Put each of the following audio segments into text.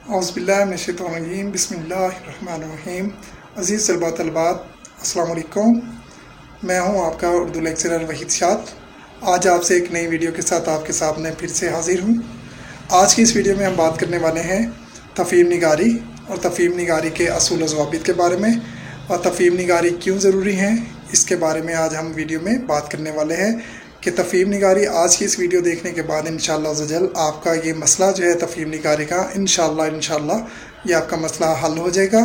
औज़ुबिल्लाहिमिनश्शैतानिर्रजीम बिस्मिल्लाहिर्रहमानिर्रहीम। अज़ीज़ तलबा तलबात अस्सलाम वालेकुम। मैं हूं आपका उर्दू लेक्चरर वहीद शाद। आज आपसे एक नई वीडियो के साथ आपके सामने फिर से हाज़िर हूं। आज की इस वीडियो में हम बात करने वाले हैं तफ़हीम निगारी और तफ़हीम निगारी के असूल व ज़वाबित के बारे में, और तफ़हीम निगारी क्यों ज़रूरी है इसके बारे में आज हम वीडियो में बात करने वाले हैं कि तफ़हीम निगारी आज की इस वीडियो देखने के बाद इंशाअल्लाह अज़्ज़वजल आपका ये मसला जो है तफ़हीम निगारी का इंशाअल्लाह ये आपका मसला हल हो जाएगा।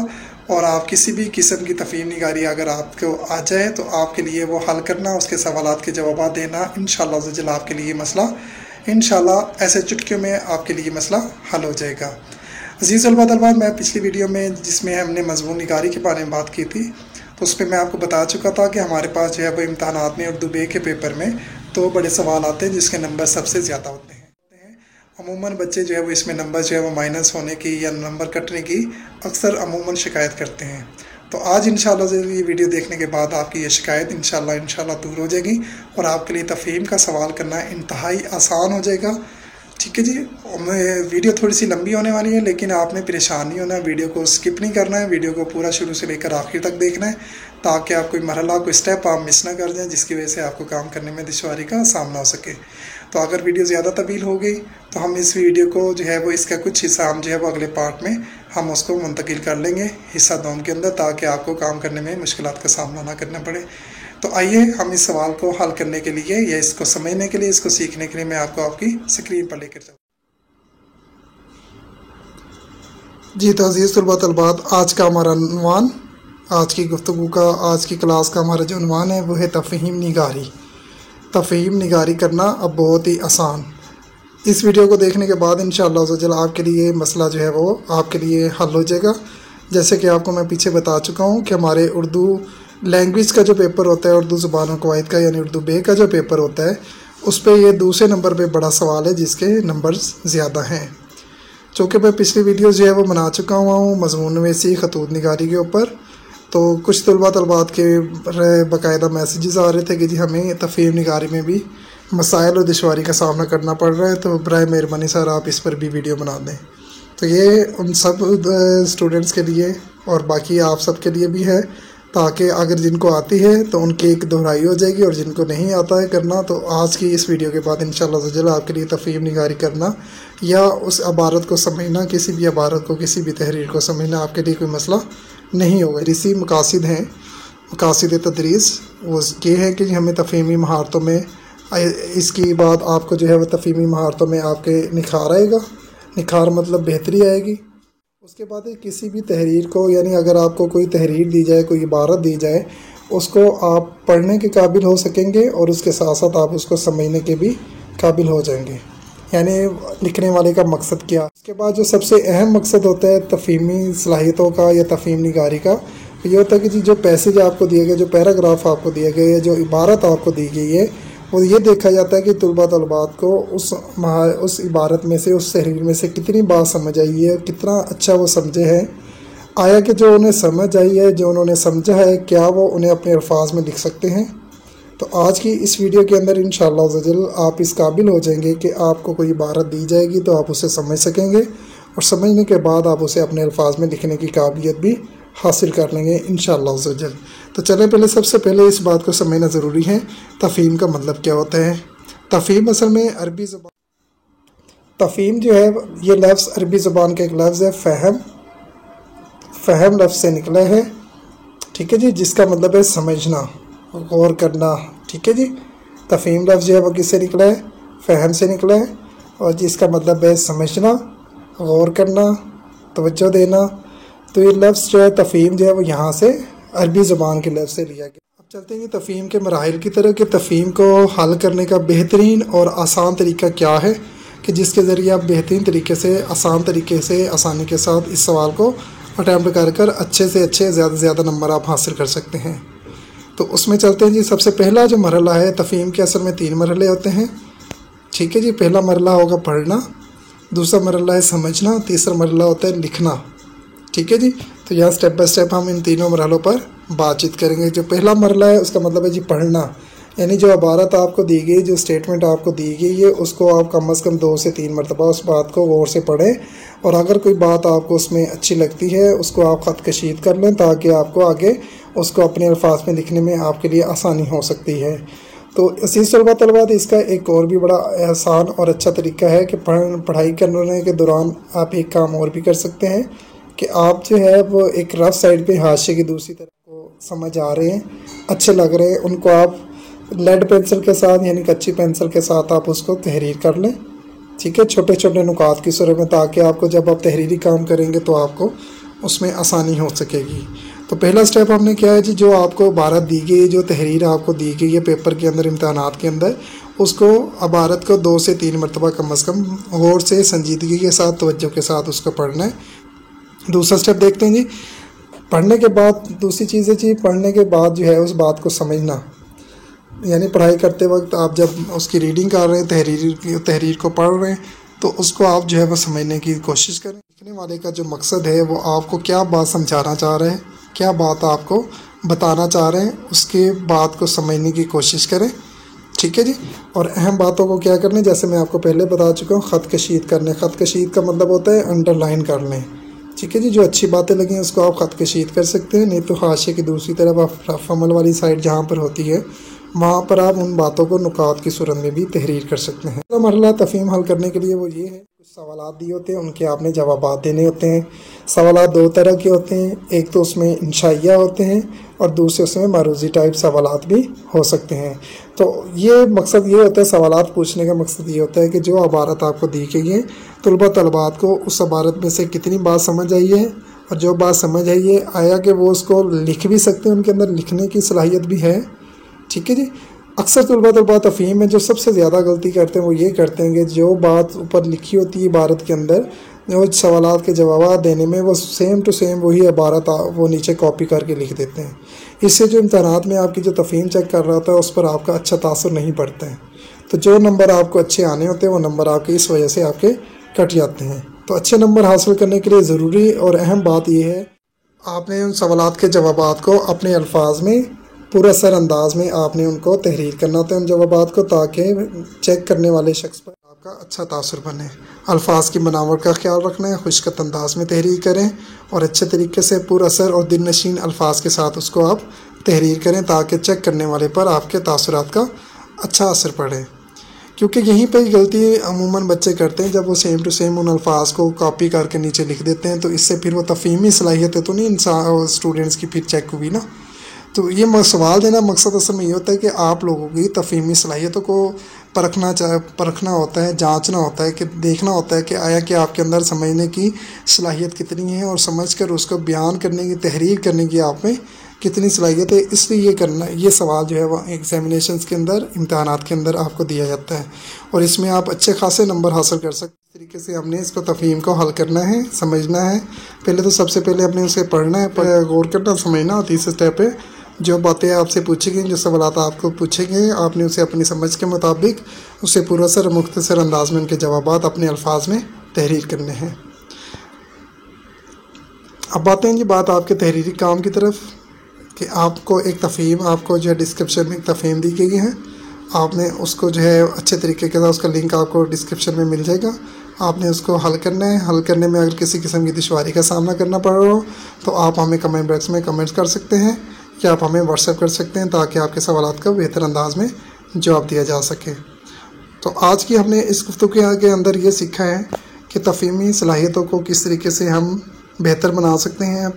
और आप किसी भी किस्म की तफ़हीम निगारी अगर आपको आ जाए तो आपके लिए वो हल करना, उसके सवालात के जवाब देना इंशाअल्लाह अज़्ज़वजल आपके लिए मसला इंशाअल्लाह ऐसे चुटकियों में आपके लिए मसला हल हो जाएगा। अज़ीज़ तलबात, मैं पिछली वीडियो में जिसमें हमने मज़मून निगारी के बारे में बात की थी तो उस पर मैं आपको बता चुका था कि हमारे पास जो है वो इम्तहानात में उर्दू बे के पेपर में तो बड़े सवाल आते हैं जिसके नंबर सबसे ज़्यादा होते हैं। अमूमन बच्चे जो है वो इसमें नंबर जो है वो माइनस होने की या नंबर कटने की अक्सर अमूमन शिकायत करते हैं। तो आज इंशाअल्लाह ये वीडियो देखने के बाद आपकी ये शिकायत इंशाअल्लाह दूर हो जाएगी और आपके लिए तफ़हीम का सवाल करना इंतहाई आसान हो जाएगा। ठीक है जी, वीडियो थोड़ी सी लंबी होने वाली है लेकिन आपने परेशान नहीं होना, वीडियो को स्किप नहीं करना है, वीडियो को पूरा शुरू से लेकर आखिर तक देखना है ताकि आप कोई मरहला कोई स्टेप आप मिस ना कर जाएं जिसकी वजह से आपको काम करने में दुश्वारी का सामना हो सके। तो अगर वीडियो ज़्यादा तवील हो गई तो हम इस वीडियो को जो है वो इसका कुछ हिस्सा हम जो है वो अगले पार्ट में हम उसको मुंतकिल कर लेंगे हिस्सा 2 के अंदर, ताकि आपको काम करने में मुश्किलात का सामना ना करना पड़े। तो आइए हम इस सवाल को हल करने के लिए या इसको समझने के लिए, इसको सीखने के लिए मैं आपको आपकी स्क्रीन पर लेकर चलूँ। जी तो अज़ीज़ तलबात, आज का हमारा उन्वान, आज की गुफ्तगू का, आज की क्लास का हमारा जो उन्वान है वो है तफ़हीम निगारी। तफ़हीम निगारी करना अब बहुत ही आसान। इस वीडियो को देखने के बाद इंशाअल्लाह अज़्ज़वजल आपके लिए मसला जो है वो आपके लिए हल हो जाएगा। जैसे कि आपको मैं पीछे बता चुका हूँ कि हमारे उर्दू लैंग्वेज का जो पेपर होता है, उर्दू ज़ुबान और कवायद का यानी उर्दू बे का जो पेपर होता है, उस पर ये दूसरे नंबर पे बड़ा सवाल है जिसके नंबर्स ज़्यादा हैं। चूँकि मैं पिछली वीडियो जो है वो बना चुका हुआ हूँ मज़मून नवीसी खतूत निगारी के ऊपर, तो कुछ तलबात के बाकायदा मैसेजेस आ रहे थे कि जी हमें तफ़हीम निगारी में भी मसाइल और दुश्वारी का सामना करना पड़ रहा है, तो बराए मेहरबानी सर आप इस पर भी वीडियो बना दें। तो ये उन सब स्टूडेंट्स के लिए और बाकी आप सब के लिए भी है, ताकि अगर जिनको आती है तो उनकी एक दोहराई हो जाएगी और जिनको नहीं आता है करना तो आज की इस वीडियो के बाद इंशाअल्लाह अज़्ज़वजल आपके लिए तफ़हीम निगारी करना या उस इबारत को समझना, किसी भी इबारत को, किसी भी तहरीर को समझना आपके लिए कोई मसला नहीं होगा। इसी मकासिद हैं, मकासिद तदरीस वो ये है कि हमें तफ़हीमी महारतों में इसकी बात आपको जो है वह तफ़हीमी महारतों में आपके निखार आएगा। निखार मतलब बेहतरी आएगी। उसके बाद किसी भी तहरीर को, यानी अगर आपको कोई तहरीर दी जाए, कोई इबारत दी जाए, उसको आप पढ़ने के काबिल हो सकेंगे और उसके साथ साथ आप उसको समझने के भी काबिल हो जाएंगे। यानी लिखने वाले का मकसद क्या। इसके बाद जो सबसे अहम मकसद होता है तफ़हीमी सलाहियतों का या तफ़हीम निगारी का, ये होता है कि जी जो पैसेज आपको दिए गए, जो पैराग्राफ आपको दिए गए या जो इबारत आपको दी गई है, वो ये देखा जाता है कि तलबात को उस इबारत में से, उस तहरीर में से कितनी बात समझ आई है, कितना अच्छा वो समझे हैं, आया कि जो उन्हें समझ आई है, जो उन्होंने समझा है, क्या वो उन्हें अपने अल्फाज में लिख सकते हैं। तो आज की इस वीडियो के अंदर इंशाअल्लाह अज़्ज़वजल आप इस काबिल हो जाएंगे कि आपको कोई इबारत दी जाएगी तो आप उसे समझ सकेंगे और समझने के बाद आप उसे अपने अल्फाज में लिखने की काबिलियत भी हासिल कर लेंगे इंशाअल्लाह अज़्ज़वजल। तो चलें सबसे पहले इस बात को समझना ज़रूरी है, तफ़हीम का मतलब क्या होता है। तफ़हीम असल में अरबी ज़ुबान, तफ़हीम जो है ये लफ्ज़ अरबी ज़ुबान का एक लफ्ज़ है, फ़हम लफ्ज़ से निकला है। ठीक है जी, जिसका मतलब है समझना, गौर करना। ठीक है जी, तफ़हीम लफ्ज़ जो है वो किससे निकला है, फ़हम से निकला है, और जिसका मतलब है समझना, गौर करना, तवज्जो देना। तो ये लफ्ज़ जो है तफ़हीम जो है वो यहाँ से अरबी ज़ुबान के लफ्ज़ से लिया गया। अब चलते हैं तफ़हीम के मराहिल की तरह कि तफ़हीम को हल करने का बेहतरीन और आसान तरीका क्या है कि जिसके ज़रिए आप बेहतरीन तरीके से, आसान तरीके से, आसानी के साथ इस सवाल को अटैम्प्ट कर अच्छे से अच्छे, ज़्यादा से ज़्यादा नंबर आप हासिल कर सकते हैं। तो उसमें चलते हैं जी। सबसे पहला जो मरहला है तफ़हीम के, असल में 3 मरहले होते हैं। ठीक है जी, पहला मरहला होगा पढ़ना, दूसरा मरहला है समझना, तीसरा मरहला होता है लिखना। ठीक है जी, तो यहाँ स्टेप बाय स्टेप हम इन तीनों मरहलों पर बातचीत करेंगे। जो पहला मरहला है उसका मतलब है जी पढ़ना, यानी जो इबारत आपको दी गई, जो स्टेटमेंट आपको दी गई है, उसको आप कम अज़ कम 2 से 3 मरतबा उस बात को गौर से पढ़ें, और अगर कोई बात आपको उसमें अच्छी लगती है उसको आप ख़त कशीद कर लें, ताकि आपको आगे उसको अपने अल्फाज में लिखने में आपके लिए आसानी हो सकती है। तो अज़ीज़ तलबा इसका एक और भी बड़ा आसान और अच्छा तरीका है कि पढ़ाई करने के दौरान आप एक काम और भी कर सकते हैं कि आप जो है वो एक रफ साइड पे हाशिए की दूसरी तरफ को समझ आ रहे हैं, अच्छे लग रहे हैं, उनको आप लेड पेंसिल के साथ यानी कच्ची पेंसिल के साथ आप उसको तहरीर कर लें, ठीक है, छोटे छोटे नुकात की सूरत में, ताकि आपको जब आप तहरीरी काम करेंगे तो आपको उसमें आसानी हो सकेगी। तो पहला स्टेप हमने क्या है जी, जो आपको इबारत दी गई, जो तहरीर आपको दी गई है पेपर के अंदर, इम्तहानात के अंदर, उसको इबारत को 2 से 3 मरतबा कम अज़ कम गौर से, संजीदगी के साथ, तवज्जो के साथ उसको पढ़ना है। दूसरा स्टेप देखते हैं जी, पढ़ने के बाद दूसरी चीज़ है जी, पढ़ने के बाद जो है उस बात को समझना, यानी पढ़ाई करते वक्त आप जब उसकी रीडिंग कर रहे हैं, तहरीर को पढ़ रहे हैं, तो उसको आप जो है वो समझने की कोशिश करें। लिखने वाले का जो मकसद है वो आपको क्या बात समझाना चाह रहे हैं, क्या बात आपको बताना चाह रहे हैं, उसके बात को समझने की कोशिश करें, ठीक है जी। और अहम बातों को क्या करने, जैसे मैं आपको पहले बता चुका हूँ, ख़त कशीद करने। ख़त कशीद का मतलब होता है अंडरलाइन कर लें, ठीक है जी। जो अच्छी बातें लगी उसको आप ख़त कशीद कर सकते हैं, नहीं तो हाशिए की दूसरी तरफ आप रफ अमल वाली साइड जहाँ पर होती है वहाँ पर आप उन बातों को नुकात की सूरत में भी तहरीर कर सकते हैं। तो मरहला तफ़हीम हल करने के लिए वो ये है, कुछ सवालात दिए होते हैं, उनके आपने जवाबात देने होते हैं। सवालात 2 तरह के होते हैं, एक तो उसमें इंशाइया होते हैं और दूसरे उसमें मारूज़ी टाइप सवालात भी हो सकते हैं। तो ये मकसद ये होता है, सवालात पूछने का मकसद ये होता है कि जो इबारत आपको दी गई है, तलबात को उस इबारत में से कितनी बात समझ आई है, और जो बात समझ आई है आया कि वो उसको लिख भी सकते हैं, उनके अंदर लिखने की सलाहियत भी है, ठीक है जी। अक्सर तलबा तफ़हीम में जो सबसे ज़्यादा गलती करते हैं वो ये करते हैं कि जो बात ऊपर लिखी होती है इबारत के अंदर, जो सवालात के जवाब देने में वो सेम टू सेम वही इबारत वो नीचे कॉपी करके लिख देते हैं। इससे जो इम्तहानात में आपकी जो तफ़हीम चेक कर रहा होता है उस पर आपका अच्छा तासुर नहीं पड़ता है। तो जो नंबर आपको अच्छे आने होते हैं वो नंबर आपके इस वजह से आपके कट जाते हैं। तो अच्छे नंबर हासिल करने के लिए ज़रूरी और अहम बात यह है, आपने उन सवालात के जवाबात को अपने अल्फाज में पूरा सर अंदाज में आपने उनको तहरीर करना होता है उन जवाबात को, ताकि चेक करने वाले शख्स पर आपका अच्छा तासुर बने। अल्फाज की बनावट का ख्याल रखना है, खुशकत अंदाज में तहरीर करें और अच्छे तरीके से पूरा असर और दिल नशीन अल्फाज के साथ उसको आप तहरीर करें, ताकि चेक करने वाले पर आपके तासुरात का अच्छा असर पड़े। क्योंकि यहीं पर गलती अमूमन बच्चे करते हैं, जब वो सेम टू सेम उन अल्फाज को कॉपी करके नीचे लिख देते हैं, तो इससे फिर वो तफ़हीमी सलाहियत तो नहीं इंसान स्टूडेंट्स की फिर चेक हुई ना। तो ये सवाल देना मकसद असल में ये होता है कि आप लोगों की तफ़हीमी सलाहियतों को परखना होता है, जांचना होता है, कि देखना होता है कि आया कि आपके अंदर समझने की सलाहियत कितनी है और समझकर उसको बयान करने की, तहरीर करने की आप में कितनी सलाहियत है। इसलिए ये सवाल जो है वो एग्जामिनेशंस के अंदर, इम्तहानात के अंदर आपको दिया जाता है और इसमें आप अच्छे खासे नंबर हासिल कर सकते हैं। इस तरीके से हमने इसको तफ़हीम को हल करना है, समझना है। पहले तो सबसे पहले अपने उसे पढ़ना है, गौर करना, समझना। और तीसरे स्टेप पे जो बातें आपसे पूछी गई, जो सवालात आपको पूछे गए, आपने उसे अपनी समझ के मुताबिक उसे पूरा सर मुख्तसर अंदाज में उनके जवाबात अपने अल्फाज में तहरीर करने हैं। अब आते हैं जी बात आपके तहरीरी काम की तरफ, कि आपको एक तफ़हीम, आपको जो है डिस्क्रिप्शन में एक तफ़हीम दी गई है, आपने उसको जो है अच्छे तरीके के साथ, उसका लिंक आपको डिस्क्रिप्शन में मिल जाएगा, आपने उसको हल करना है। हल करने में अगर किसी किस्म की दुश्वारी का सामना करना पड़ रहा हो तो आप हमें कमेंट बॉक्स में कमेंट्स कर सकते हैं, या आप हमें व्हाट्सएप कर सकते हैं, ताकि आपके सवालात का बेहतर अंदाज में जवाब दिया जा सके। तो आज की हमने इस गुफ्तगू के अंदर ये सीखा है कि तफ़हीमी सलाहियतों को किस तरीके से हम बेहतर बना सकते हैं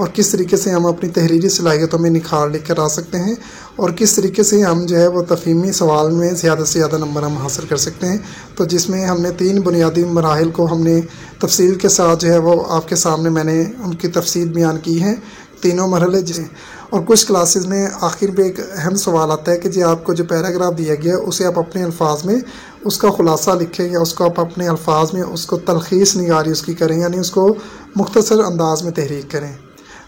और किस तरीके से हम अपनी तहरीरी सलाहियतों में निखार लेकर आ सकते हैं, और किस तरीके से हम जो है वो तफ़हीमी सवाल में ज़्यादा से ज़्यादा नंबर हम हासिल कर सकते हैं। तो जिसमें हमने 3 बुनियादी मराहिल को हमने तफसील के साथ जो है वो आपके सामने मैंने उनकी तफसील बयान की है, तीनों मरहले जिसे। और कुछ क्लासेस में आखिर में एक अहम सवाल आता है कि जी आपको जो पैराग्राफ दिया गया उसे आप अपने अल्फाज में उसका ख़ुलासा लिखें, या उसको आप अपने अल्फाज में उसको तलखीस निगारी उसकी करें, यानी उसको मुख्तसर अंदाज में तहरीर करें।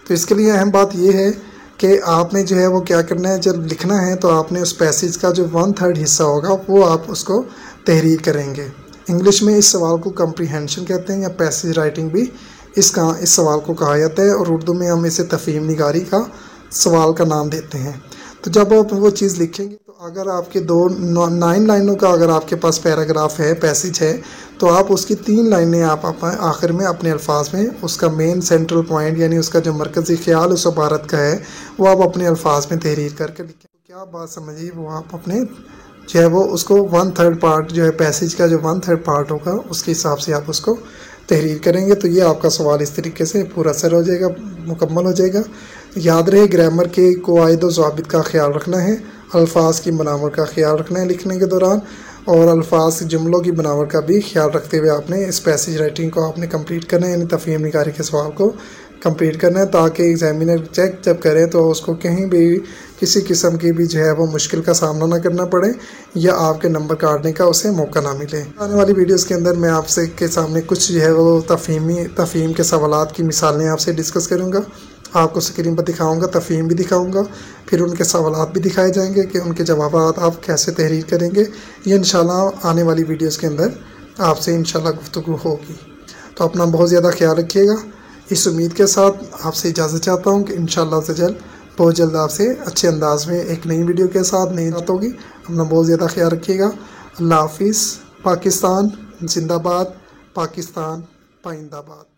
तो इसके लिए अहम बात यह है कि आपने जो है वो क्या करना है, जब लिखना है तो आपने उस पैसेज का जो 1/3 हिस्सा होगा वो आप उसको तहरीर करेंगे। इंग्लिश में इस सवाल को कम्प्रीहेंशन कहते हैं, या पैसेज राइटिंग भी इस सवाल को कहा जाता है, और उर्दू में हम इसे तफ़हीम निगारी का सवाल का नाम देते हैं। तो जब आप वो चीज़ लिखेंगे तो अगर आपके 9 लाइनों का अगर आपके पास पैराग्राफ है, पैसेज है, तो आप उसकी 3 लाइनें आप आखिर में अपने अल्फाज में उसका मेन सेंट्रल पॉइंट यानी उसका जो मरकज़ी ख्याल उस इबारत का है वो आप अपने अल्फाज में तहरीर करके लिखें। तो क्या बात समझिए, वो आप अपने जो है वो उसको 1/3 पार्ट जो है पैसेज का जो 1/3 पार्ट होगा उसके हिसाब से आप उसको तहरीर करेंगे। तो ये आपका सवाल इस तरीके से पूरा सर हो जाएगा, मुकम्मल हो जाएगा। याद रहे ग्रामर के कवायद व ज़वाबित का ख्याल रखना है, अल्फाज की बनावट का ख्याल रखना है लिखने के दौरान, और अल्फाज जुमलों की बनावट का भी ख्याल रखते हुए आपने इस पैसेज राइटिंग को आपने कंप्लीट करना है, यानी तफ़हीम निगारी के सवाल को कंप्लीट करना है, ताकि एग्जामिनर चेक जब करें तो उसको कहीं भी किसी किस्म की भी जो है वो मुश्किल का सामना ना करना पड़े या आपके नंबर काटने का उसे मौका ना मिले। आने वाली वीडियोस के अंदर मैं आपसे के सामने कुछ जो है वो तफ़हीम के सवालात की मिसालें आपसे डिस्कस करूँगा, आपको स्क्रीन पर दिखाऊंगा, तफ़हीम भी दिखाऊंगा, फिर उनके सवालात भी दिखाए जाएंगे कि उनके जवाब आप कैसे तहरीर करेंगे। ये इंशाल्लाह आने वाली वीडियोस के अंदर आपसे इंशाल्लाह गुफ्तगू होगी। तो अपना बहुत ज़्यादा ख्याल रखिएगा। इस उम्मीद के साथ आपसे इजाज़त चाहता हूँ कि इंशाल्लाह से बहुत जल्द आपसे अच्छे अंदाज में एक नई वीडियो के साथ नई बात होगी। अपना बहुत ज़्यादा ख्याल रखिएगा। अल्लाह हाफिज़। पाकिस्तान जिंदाबाद, पाकिस्तान पाइंदाबाद।